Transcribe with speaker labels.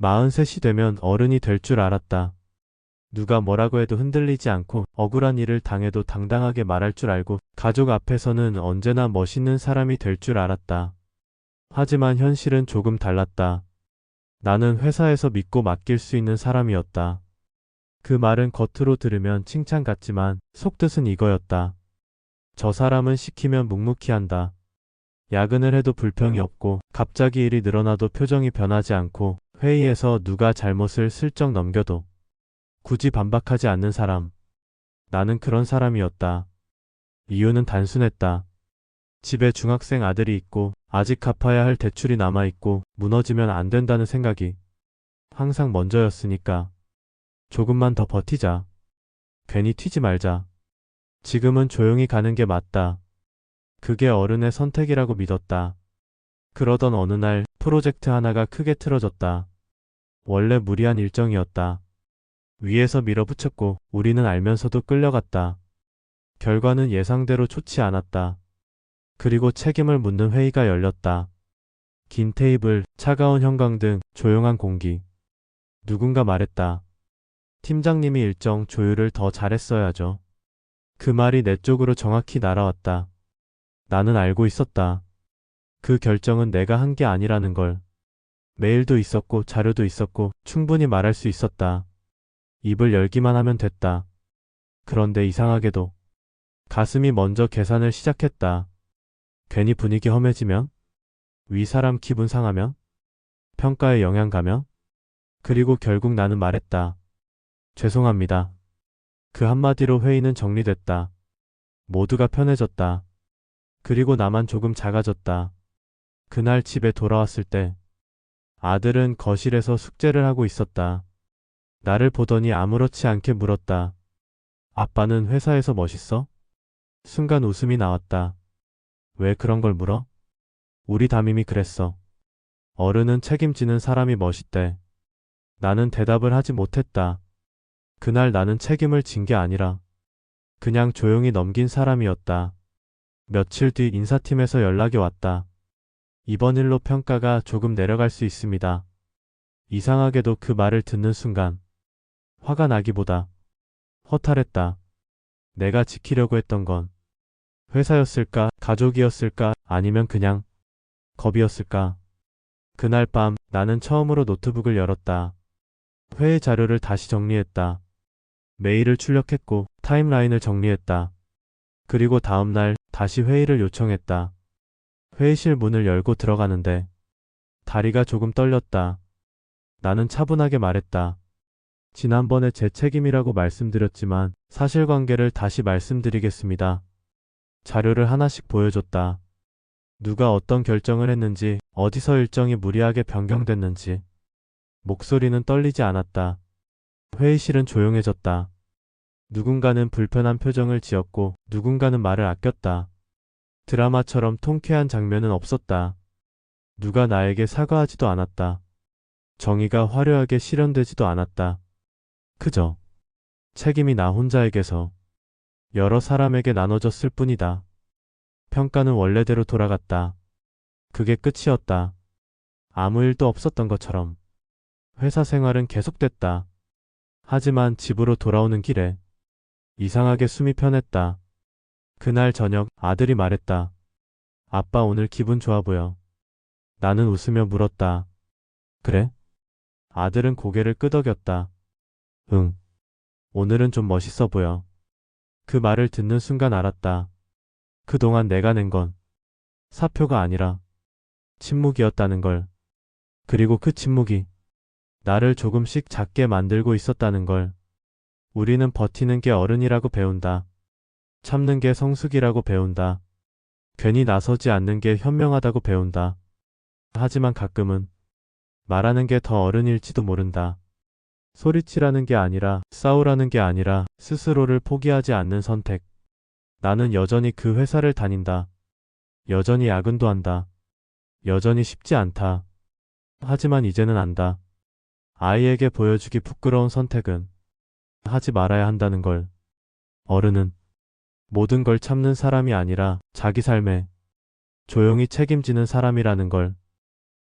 Speaker 1: 43이 되면 어른이 될 줄 알았다. 누가 뭐라고 해도 흔들리지 않고 억울한 일을 당해도 당당하게 말할 줄 알고 가족 앞에서는 언제나 멋있는 사람이 될 줄 알았다. 하지만 현실은 조금 달랐다. 나는 회사에서 믿고 맡길 수 있는 사람이었다. 그 말은 겉으로 들으면 칭찬 같지만 속뜻은 이거였다. 저 사람은 시키면 묵묵히 한다. 야근을 해도 불평이 없고 갑자기 일이 늘어나도 표정이 변하지 않고 회의에서 누가 잘못을 슬쩍 넘겨도 굳이 반박하지 않는 사람. 나는 그런 사람이었다. 이유는 단순했다. 집에 중학생 아들이 있고 아직 갚아야 할 대출이 남아있고 무너지면 안 된다는 생각이 항상 먼저였으니까. 조금만 더 버티자. 괜히 튀지 말자. 지금은 조용히 가는 게 맞다. 그게 어른의 선택이라고 믿었다. 그러던 어느 날 프로젝트 하나가 크게 틀어졌다. 원래 무리한 일정이었다. 위에서 밀어붙였고 우리는 알면서도 끌려갔다. 결과는 예상대로 좋지 않았다. 그리고 책임을 묻는 회의가 열렸다. 긴 테이블, 차가운 형광 등 조용한 공기. 누군가 말했다. 팀장님이 일정 조율을 더 잘했어야죠. 그 말이 내 쪽으로 정확히 날아왔다. 나는 알고 있었다. 그 결정은 내가 한 게 아니라는 걸. 메일도 있었고 자료도 있었고 충분히 말할 수 있었다. 입을 열기만 하면 됐다. 그런데 이상하게도 가슴이 먼저 계산을 시작했다. 괜히 분위기 험해지면? 위 사람 기분 상하면? 평가에 영향 가면? 그리고 결국 나는 말했다. 죄송합니다. 그 한마디로 회의는 정리됐다. 모두가 편해졌다. 그리고 나만 조금 작아졌다. 그날 집에 돌아왔을 때 아들은 거실에서 숙제를 하고 있었다. 나를 보더니 아무렇지 않게 물었다. 아빠는 회사에서 멋있어? 순간 웃음이 나왔다. 왜 그런 걸 물어? 우리 담임이 그랬어. 어른은 책임지는 사람이 멋있대. 나는 대답을 하지 못했다. 그날 나는 책임을 진 게 아니라 그냥 조용히 넘긴 사람이었다. 며칠 뒤 인사팀에서 연락이 왔다. 이번 일로 평가가 조금 내려갈 수 있습니다. 이상하게도 그 말을 듣는 순간 화가 나기보다 허탈했다. 내가 지키려고 했던 건 회사였을까, 가족이었을까, 아니면 그냥 겁이었을까? 그날 밤 나는 처음으로 노트북을 열었다. 회의 자료를 다시 정리했다. 메일을 출력했고 타임라인을 정리했다. 그리고 다음날 다시 회의를 요청했다. 회의실 문을 열고 들어가는데 다리가 조금 떨렸다. 나는 차분하게 말했다. 지난번에 제 책임이라고 말씀드렸지만 사실관계를 다시 말씀드리겠습니다. 자료를 하나씩 보여줬다. 누가 어떤 결정을 했는지, 어디서 일정이 무리하게 변경됐는지. 목소리는 떨리지 않았다. 회의실은 조용해졌다. 누군가는 불편한 표정을 지었고 누군가는 말을 아꼈다. 드라마처럼 통쾌한 장면은 없었다. 누가 나에게 사과하지도 않았다. 정의가 화려하게 실현되지도 않았다. 그저 책임이 나 혼자에게서 여러 사람에게 나눠졌을 뿐이다. 평가는 원래대로 돌아갔다. 그게 끝이었다. 아무 일도 없었던 것처럼. 회사 생활은 계속됐다. 하지만 집으로 돌아오는 길에 이상하게 숨이 편했다. 그날 저녁 아들이 말했다. 아빠 오늘 기분 좋아 보여. 나는 웃으며 물었다. 그래? 아들은 고개를 끄덕였다. 응. 오늘은 좀 멋있어 보여. 그 말을 듣는 순간 알았다. 그동안 내가 낸 건 사표가 아니라 침묵이었다는 걸. 그리고 그 침묵이 나를 조금씩 작게 만들고 있었다는 걸. 우리는 버티는 게 어른이라고 배운다. 참는 게 성숙이라고 배운다. 괜히 나서지 않는 게 현명하다고 배운다. 하지만 가끔은 말하는 게 더 어른일지도 모른다. 소리치라는 게 아니라 싸우라는 게 아니라 스스로를 포기하지 않는 선택. 나는 여전히 그 회사를 다닌다. 여전히 야근도 한다. 여전히 쉽지 않다. 하지만 이제는 안다. 아이에게 보여주기 부끄러운 선택은 하지 말아야 한다는 걸. 어른은 모든 걸 참는 사람이 아니라 자기 삶에 조용히 책임지는 사람이라는 걸.